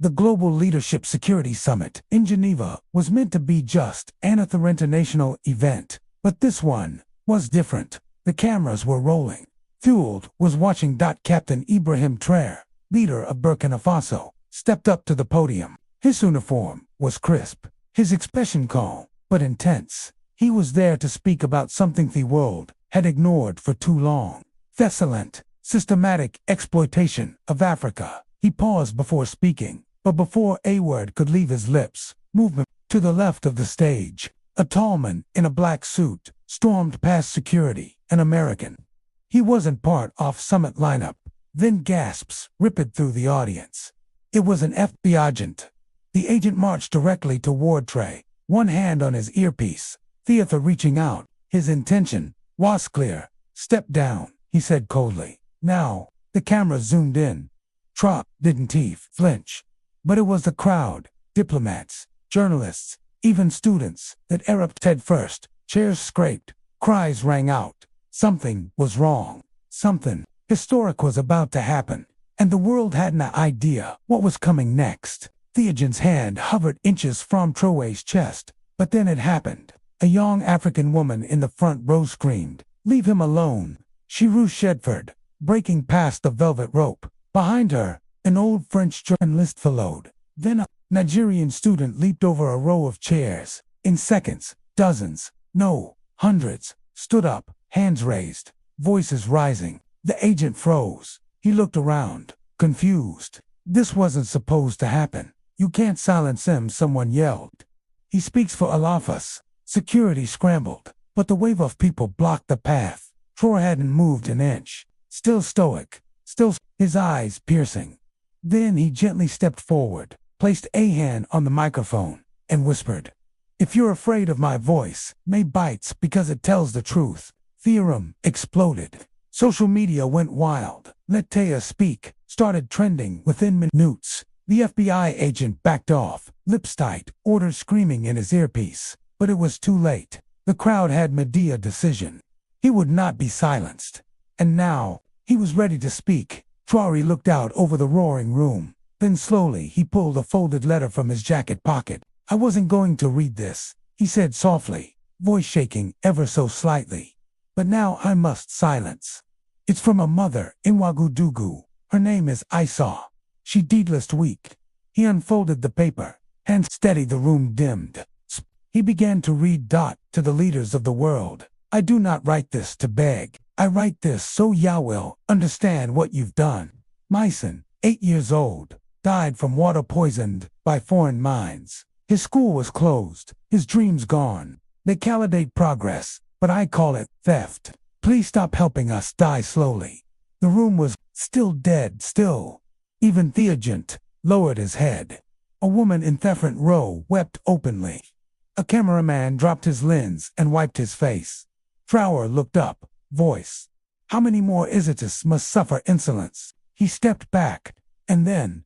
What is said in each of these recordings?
The Global Leadership Security Summit in Geneva was meant to be just an international event, but this one was different. The cameras were rolling. Fueled was watching. Captain Ibrahim Traoré, leader of Burkina Faso, stepped up to the podium. His uniform was crisp, his expression calm but intense. He was there to speak about something the world had ignored for too long: violent, systematic exploitation of Africa. He paused before speaking, but before a word could leave his lips, movement to the left of the stage. A tall man in a black suit stormed past security, an American. He wasn't part of summit lineup. Then gasps rippled through the audience. It was an FBI agent. The agent marched directly toward Trey, one hand on his earpiece, theater reaching out. His intention was clear. "Step down," he said coldly. Now, the camera zoomed in. Trump didn't flinch. But it was the crowd, diplomats, journalists, even students, that erupted head first. Chairs scraped. Cries rang out. Something was wrong. Something historic was about to happen. And the world had an idea what was coming next. The agent's hand hovered inches from Traoré's chest. But then it happened. A young African woman in the front row screamed, "Leave him alone." She rushed Shedford, breaking past the velvet rope. Behind her, an old French journalist followed. Then a Nigerian student leaped over a row of chairs. In seconds, dozens, no, hundreds, stood up, hands raised, voices rising. The agent froze. He looked around, confused. This wasn't supposed to happen. "You can't silence him," someone yelled. "He speaks for all of us." Security scrambled, but the wave of people blocked the path. Traoré hadn't moved an inch. Still stoic, his eyes piercing. Then he gently stepped forward, placed a hand on the microphone, and whispered, "If you're afraid of my voice, may bites because it tells the truth." Theorem exploded. Social media went wild. "Let Taya speak" started trending within minutes. The FBI agent backed off, lips tight, orders screaming in his earpiece. But it was too late. The crowd had made a decision. He would not be silenced. And now, he was ready to speak. Traoré looked out over the roaring room. Then slowly he pulled a folded letter from his jacket pocket. "I wasn't going to read this," he said softly, voice shaking ever so slightly. "But now I must silence. It's from a mother in Ouagadougou. Her name is Isa. She deedless weak." He unfolded the paper, hands steady. The room dimmed. He began to read. "To the leaders of the world, I do not write this to beg. I write this so ya will understand what you've done. My son, 8 years old, died from water poisoned by foreign mines. His school was closed, his dreams gone. They validate progress, but I call it theft. Please stop helping us die slowly." The room was still dead still. Even the agent lowered his head. A woman in the front row wept openly. A cameraman dropped his lens and wiped his face. Traoré looked up, voice, "How many more Isitis must suffer insolence?" He stepped back, and then,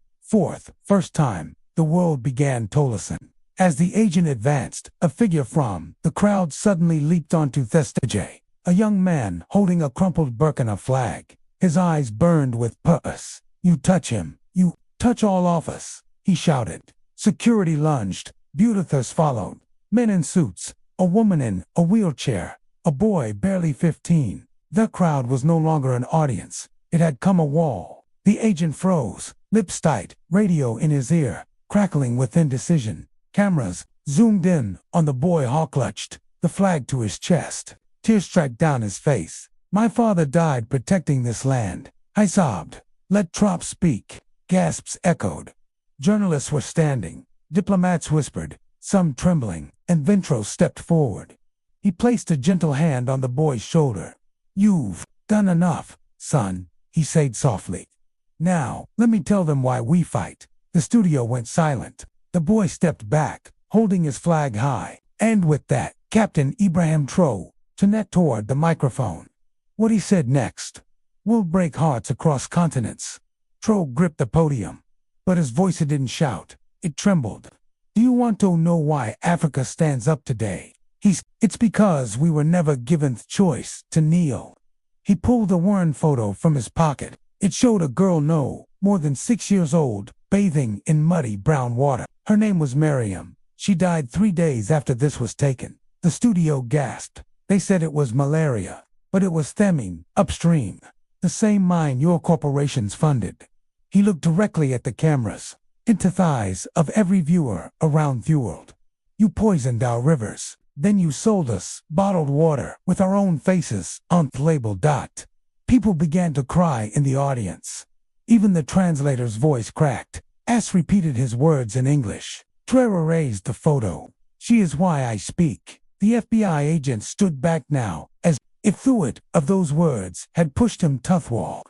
first time, the world began to listen. As the agent advanced, a figure from the crowd suddenly leaped onto the stage. A young man holding a crumpled Burkina flag. His eyes burned with purpose. "You touch him, you touch all of us," he shouted. Security lunged. Beautifers followed. Men in suits, a woman in a wheelchair, a boy barely 15. The crowd was no longer an audience. It had come a wall. The agent froze, lips tight, radio in his ear, crackling with indecision. Cameras zoomed in on the boy, clutched the flag to his chest. Tears tracked down his face. "My father died protecting this land," I sobbed. "Let Trump speak." Gasps echoed. Journalists were standing. Diplomats whispered, some trembling, and Ventro stepped forward. He placed a gentle hand on the boy's shoulder. "You've done enough, son," he said softly. "Now, let me tell them why we fight." The studio went silent. The boy stepped back, holding his flag high. And with that, Captain Ibrahim Traoré turned toward the microphone. What he said next will break hearts across continents. Traoré gripped the podium, but his voice didn't shout. It trembled. "Do you want to know why Africa stands up today? It's because we were never given the choice to kneel." He pulled a worn photo from his pocket. It showed a girl no more than 6 years old, bathing in muddy brown water. Her name was Miriam. She died 3 days after this was taken. The studio gasped. They said it was malaria, but it was thiamine, upstream. The same mine your corporations funded. He looked directly at the cameras, into the eyes of every viewer around the world. You poisoned our rivers. Then you sold us bottled water with our own faces on the label. People began to cry in the audience. Even the translator's voice cracked. S repeated his words in English. Traoré raised the photo. She is why I speak. The FBI agent stood back now, as if the of those words had pushed him to the wall.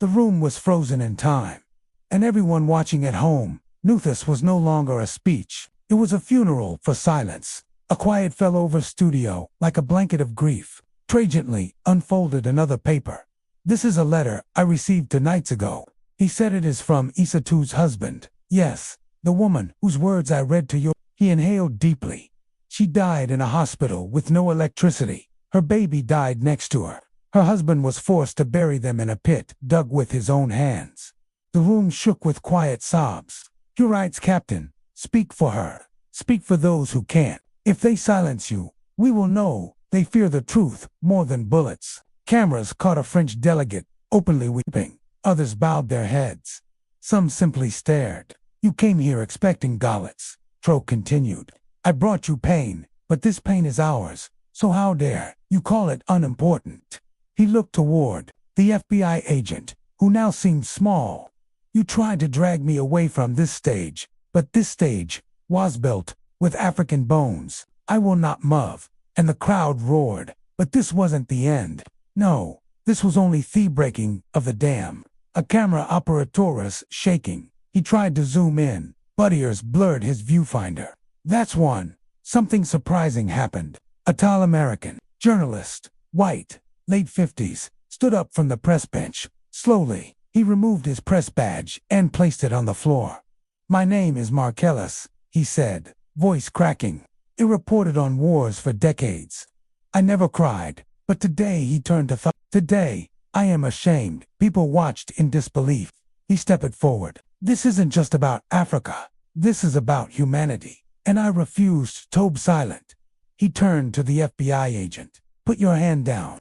The room was frozen in time, and everyone watching at home knew this was no longer a speech. It was a funeral for silence. A quiet fell over studio like a blanket of grief. Trey gently unfolded another paper. This is a letter I received 2 nights ago. He said it is from Isatu's husband. Yes, the woman whose words I read to you. He inhaled deeply. She died in a hospital with no electricity. Her baby died next to her. Her husband was forced to bury them in a pit dug with his own hands. The room shook with quiet sobs. Your rights, Captain. Speak for her. Speak for those who can't. If they silence you, we will know they fear the truth more than bullets. Cameras caught a French delegate, openly weeping. Others bowed their heads. Some simply stared. You came here expecting gallets, Tro continued. I brought you pain, but this pain is ours, so how dare you call it unimportant? He looked toward the FBI agent, who now seemed small. You tried to drag me away from this stage, but this stage was built with African bones. I will not move. And the crowd roared. But this wasn't the end. No, this was only the breaking of the dam. A camera operator's shaking. He tried to zoom in, but ears blurred his viewfinder. That's one. Something surprising happened. A tall American journalist, white, late 50s, stood up from the press bench. Slowly, he removed his press badge and placed it on the floor. My name is Marcellus, he said, voice cracking. It reported on wars for decades. I never cried, but today he turned to today, I am ashamed. People watched in disbelief. He stepped forward. This isn't just about Africa. This is about humanity. And I refused to be silent. He turned to the FBI agent. Put your hand down.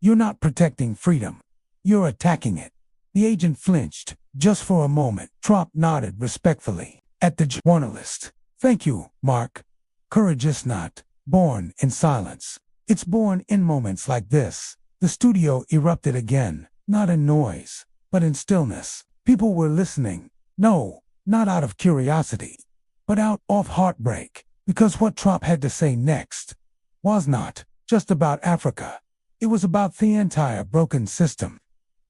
You're not protecting freedom. You're attacking it. The agent flinched. Just for a moment, Trump nodded respectfully at the journalist. Thank you, Mark. Courage is not born in silence. It's born in moments like this. The studio erupted again, not in noise, but in stillness. People were listening. No, not out of curiosity, but out of heartbreak, because what Trump had to say next was not just about Africa. It was about the entire broken system.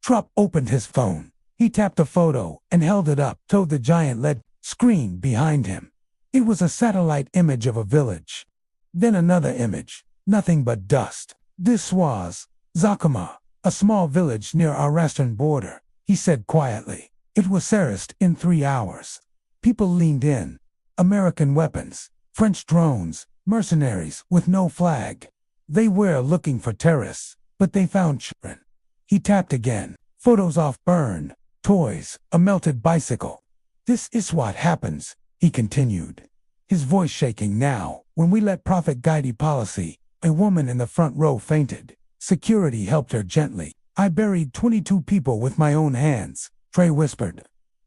Trump opened his phone. He tapped a photo and held it up to the giant LED screen behind him. It was a satellite image of a village. Then another image, nothing but dust. This was Zakama, a small village near our western border, he said quietly. It was terraced in 3 hours. People leaned in. American weapons, French drones, mercenaries with no flag. They were looking for terrorists, but they found children. He tapped again. Photos off burn, toys, a melted bicycle. This is what happens, he continued, his voice shaking now. When we let profit guide policy, a woman in the front row fainted. Security helped her gently. I buried 22 people with my own hands, Trey whispered.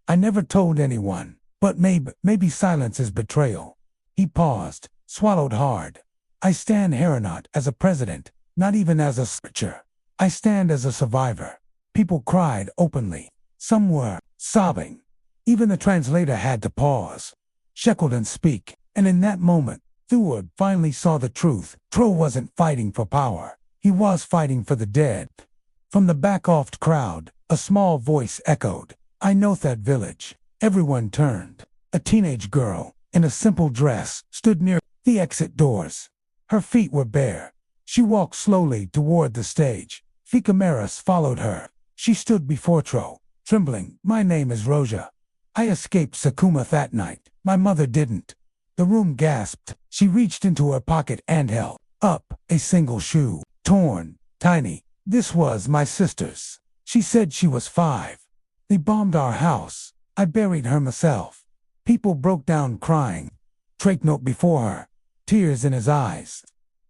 I never told anyone, but maybe silence is betrayal. He paused, swallowed hard. I stand here not as a president, not even as a searcher. I stand as a survivor. People cried openly. Some were sobbing. Even the translator had to pause, shackled and speak. And in that moment, Theward finally saw the truth. Tro wasn't fighting for power. He was fighting for the dead. From the back-offed crowd, a small voice echoed. I know that village. Everyone turned. A teenage girl, in a simple dress, stood near the exit doors. Her feet were bare. She walked slowly toward the stage. Ficamaras followed her. She stood before Tro, trembling. My name is Roja. I escaped Sakuma that night. My mother didn't. The room gasped. She reached into her pocket and held up a single shoe. Torn, tiny. This was my sister's. She said she was 5. They bombed our house. I buried her myself. People broke down crying. Drake note before her, tears in his eyes.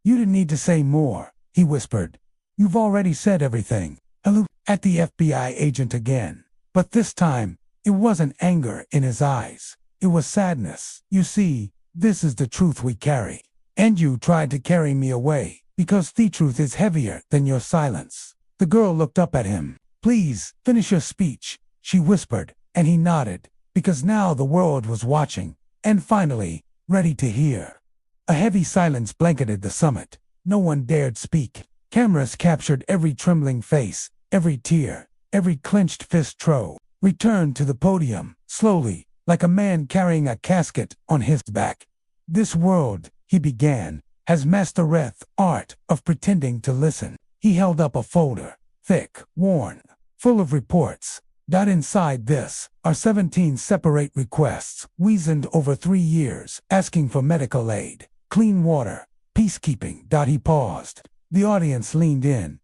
You didn't need to say more, he whispered. You've already said everything. Hello, at the FBI agent again. But this time, it wasn't anger in his eyes. It was sadness. You see, this is the truth we carry. And you tried to carry me away, because the truth is heavier than your silence. The girl looked up at him. Please, finish your speech, she whispered, and he nodded, because now the world was watching, and finally, ready to hear. A heavy silence blanketed the summit. No one dared speak. Cameras captured every trembling face, every tear, every clenched fist. Tro returned to the podium, slowly, like a man carrying a casket on his back. This world, he began, has mastered the art of pretending to listen. He held up a folder, thick, worn, full of reports. Inside this are 17 separate requests, reasoned over 3 years, asking for medical aid, clean water, peacekeeping. He paused. The audience leaned in.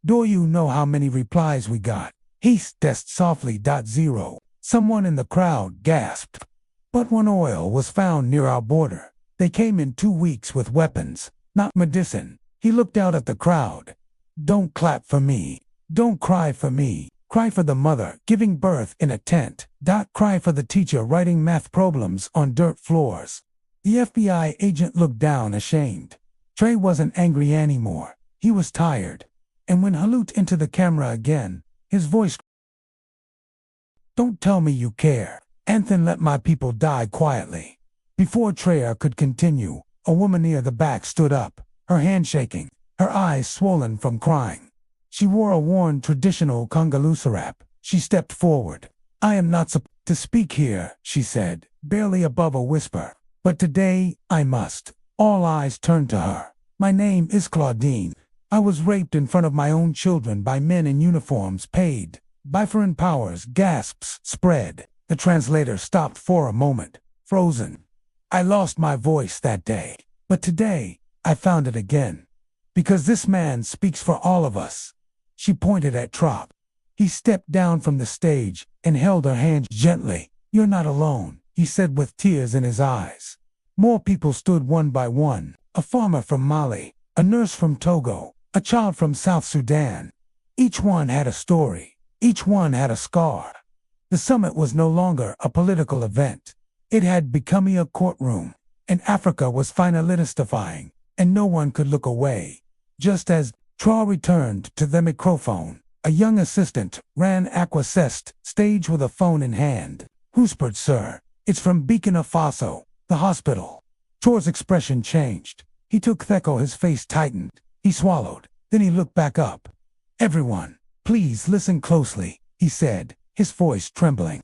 Do you know how many replies we got? He guessed softly. 0. Someone in the crowd gasped. But when oil was found near our border, they came in 2 weeks with weapons, not medicine. He looked out at the crowd. Don't clap for me. Don't cry for me. Cry for the mother giving birth in a tent. Cry for the teacher writing math problems on dirt floors. The FBI agent looked down, ashamed. Trey wasn't angry anymore. He was tired. And when he looked into the camera again, his voice. Don't tell me you care. Anthony, let my people die quietly. Before Trey could continue, a woman near the back stood up, her hand shaking, her eyes swollen from crying. She wore a worn traditional Congolese wrap. She stepped forward. I am not supposed to speak here, she said, barely above a whisper. But today, I must. All eyes turned to her. My name is Claudine. I was raped in front of my own children by men in uniforms paid by foreign powers. Gasps spread. The translator stopped for a moment, frozen. I lost my voice that day. But today, I found it again. Because this man speaks for all of us. She pointed at Trop. He stepped down from the stage and held her hand gently. You're not alone, he said with tears in his eyes. More people stood one by one. A farmer from Mali, a nurse from Togo, a child from South Sudan. Each one had a story. Each one had a scar. The summit was no longer a political event. It had become a courtroom, and Africa was finally testifying, and no one could look away. Just as Traoré returned to the microphone, a young assistant ran across stage with a phone in hand. Whispered, sir, it's from Burkina Faso, the hospital. Traoré's expression changed. He took Theko, his face tightened. He swallowed. Then he looked back up. Everyone, please listen closely, he said, his voice trembling.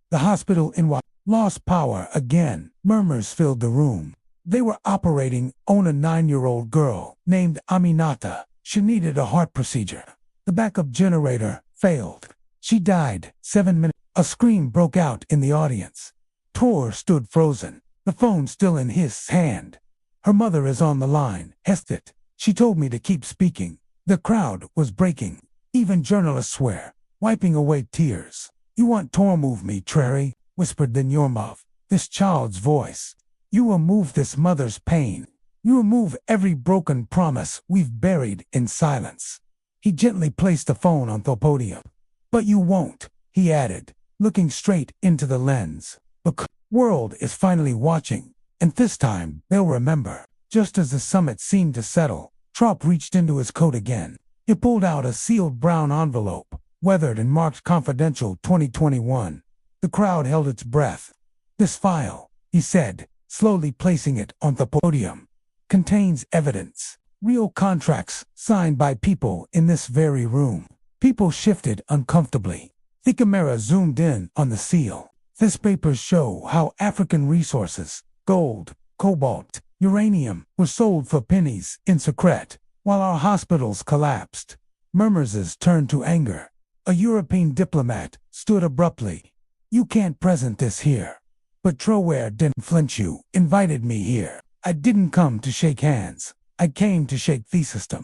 The hospital in Wa lost power again. Murmurs filled the room. They were operating on a 9-year-old girl named Aminata. She needed a heart procedure. The backup generator failed. She died 7 minutes. A scream broke out in the audience. Tor stood frozen, the phone still in his hand. Her mother is on the line. Hestet. She told me to keep speaking. The crowd was breaking. Even journalists were wiping away tears. You want to move me, Traoré, whispered the Nyormov, this child's voice. You will move this mother's pain. You remove every broken promise we've buried in silence. He gently placed the phone on the podium. But you won't, he added, looking straight into the lens. The world is finally watching, and this time they'll remember. Just as the summit seemed to settle, Trop reached into his coat again. He pulled out a sealed brown envelope, weathered and marked Confidential 2021. The crowd held its breath. This file, he said, slowly placing it on the podium, contains evidence. Real contracts signed by people in this very room. People shifted uncomfortably. The camera zoomed in on the seal. These papers show how African resources, gold, cobalt, uranium, were sold for pennies in secret, while our hospitals collapsed. Murmurs turned to anger. A European diplomat stood abruptly. You can't present this here. But Traoré didn't flinch. You invited me here. I didn't come to shake hands. I came to shake the system.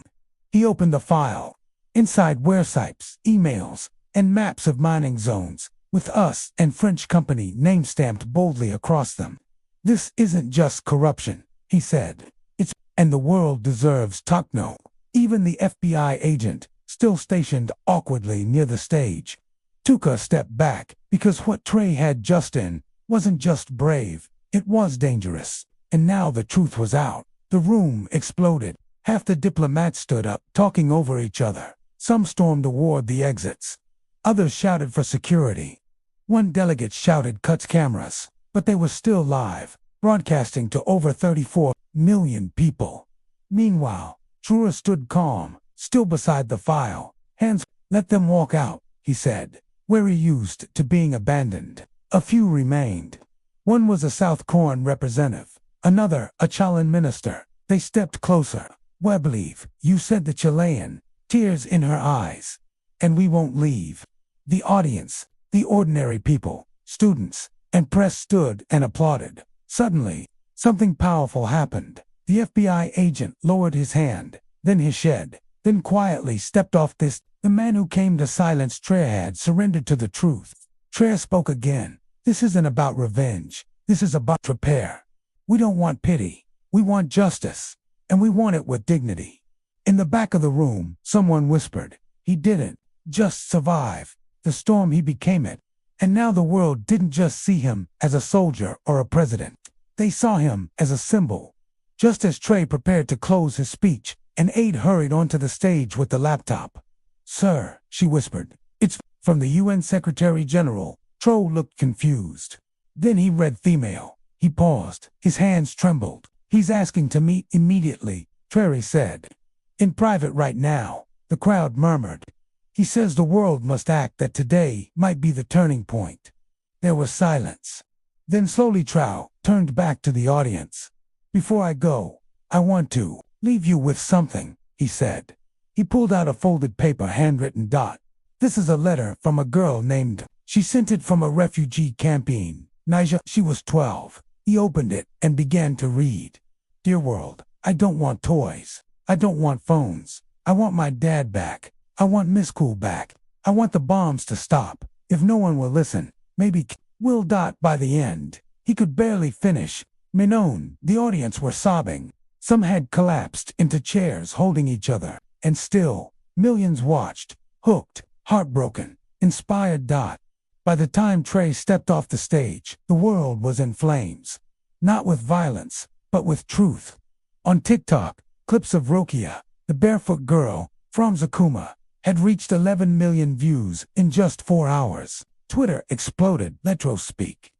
He opened the file. Inside were sites, emails, and maps of mining zones, with us and French company name stamped boldly across them. This isn't just corruption, he said. And the world deserves Takno. Even the FBI agent, still stationed awkwardly near the stage, took a step back because what Trey had just in wasn't just brave, it was dangerous. And now the truth was out. The room exploded. Half the diplomats stood up, talking over each other. Some stormed toward the exits. Others shouted for security. One delegate shouted cuts cameras, but they were still live, broadcasting to over 34 million people. Meanwhile, Traoré stood calm, still beside the file. Hands, let them walk out, he said, wary used to being abandoned. A few remained. One was a South Korean representative, another a Chilean minister. They stepped closer. "We believe," you said, the Chilean, tears in her eyes. "And we won't leave." The audience, the ordinary people, students, and press stood and applauded. Suddenly, something powerful happened. The FBI agent lowered his hand, then his head, then quietly stepped off this. The man who came to silence Traoré had surrendered to the truth. Traoré spoke again. "This isn't about revenge. This is about repair. We don't want pity. We want justice. And we want it with dignity." In the back of the room, someone whispered, "He didn't just survive the storm, he became it." And now the world didn't just see him as a soldier or a president. They saw him as a symbol. Just as Traoré prepared to close his speech, an aide hurried onto the stage with the laptop. "Sir," she whispered, "it's from the UN Secretary General." Traoré looked confused. Then he read female. He paused. His hands trembled. "He's asking to meet immediately," Traoré said. "In private right now," the crowd murmured. "He says the world must act, that today might be the turning point." There was silence. Then slowly Traoré turned back to the audience. "Before I go, I want to leave you with something," he said. He pulled out a folded paper, handwritten. "This is a letter from a girl named." She sent it from a refugee camp in Niger. She was 12. He opened it and began to read. "Dear world, I don't want toys. I don't want phones. I want my dad back. I want Miss Cool back. I want the bombs to stop. If no one will listen, maybe will." By the end, he could barely finish. Minon, the audience were sobbing. Some had collapsed into chairs holding each other. And still, millions watched, hooked, heartbroken, inspired. By the time Traoré stepped off the stage, the world was in flames. Not with violence, but with truth. On TikTok, clips of Rokia, the barefoot girl, from Zakuma, had reached 11 million views in just 4 hours. Twitter exploded. Letro speak.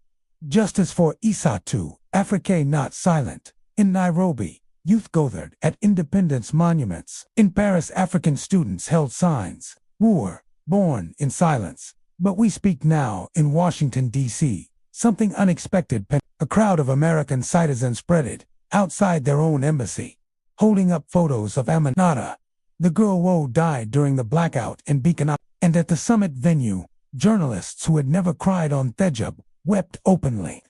Justice for Isatu, Afrique not silent. In Nairobi, youth gathered at independence monuments. In Paris, African students held signs. "We were born in silence, but we speak now." In Washington, D.C., something unexpected. A crowd of American citizens spread outside their own embassy, holding up photos of Aminata, the girl who died during the blackout in Beacon. And at the summit venue, journalists who had never cried on Thejub wept openly.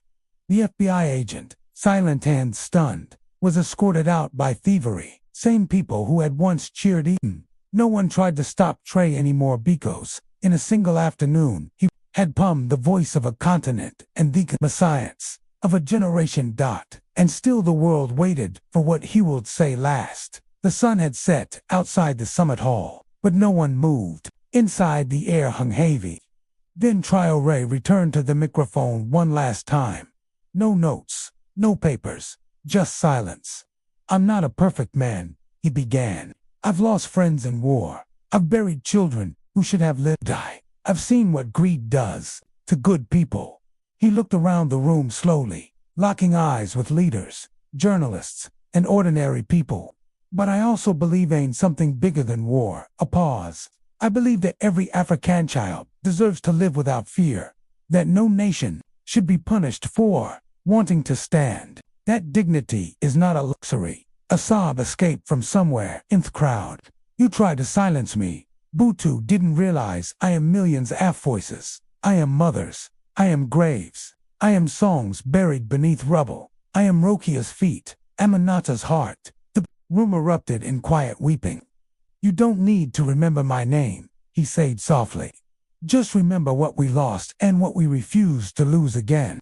The FBI agent, silent and stunned, was escorted out by thievery. Same people who had once cheered Eaton. No one tried to stop Traoré anymore because, in a single afternoon, he had become the voice of a continent and the messiahs of a generation. And still the world waited for what he would say last. The sun had set outside the summit hall, but no one moved. Inside, the air hung heavy. Then Traoré returned to the microphone one last time. No notes, no papers, just silence. "I'm not a perfect man," he began. "I've lost friends in war. I've buried children who should have lived. I've seen what greed does to good people." He looked around the room slowly, locking eyes with leaders, journalists, and ordinary people. "But I also believe in something bigger than war." A pause. "I believe that every African child deserves to live without fear, that no nation should be punished for wanting to stand. That dignity is not a luxury." A sob escaped from somewhere in the crowd. "You tried to silence me. Butu didn't realize I am millions of voices. I am mothers. I am graves. I am songs buried beneath rubble. I am Rokia's feet, Aminata's heart." The room erupted in quiet weeping. "You don't need to remember my name," he said softly. Just remember what we lost and what we refuse to lose again.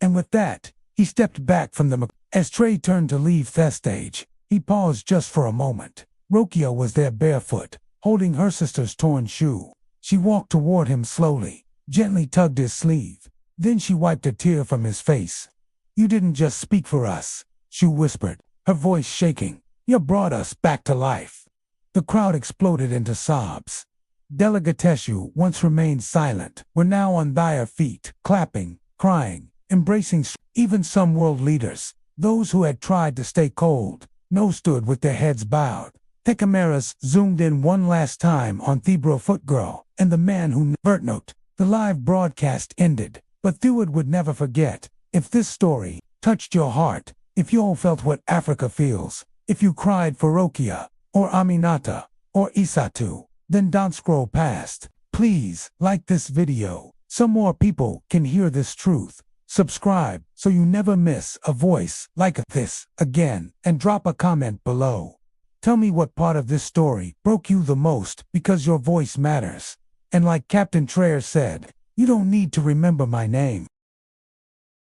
And with that, he stepped back from the As Trey turned to leave the stage, he paused just for a moment. Rokia was there barefoot, holding her sister's torn shoe. She walked toward him slowly, gently tugged his sleeve. Then she wiped a tear from his face. "You didn't just speak for us," she whispered, her voice shaking. "You brought us back to life." The crowd exploded into sobs. Delegates who once remained silent were now on their feet, clapping, crying, embracing. Even some world leaders, those who had tried to stay cold, now stood with their heads bowed. The cameras zoomed in one last time on the Barefoot girl and the man who note. The live broadcast ended, but Theward would never forget. If this story touched your heart, if you all felt what Africa feels, if you cried for Rokia, or Aminata, or Isatu, then don't scroll past. Please like this video so more people can hear this truth. Subscribe so you never miss a voice like this again, and drop a comment below. Tell me what part of this story broke you the most, because your voice matters. And like Captain Traoré said, you don't need to remember my name.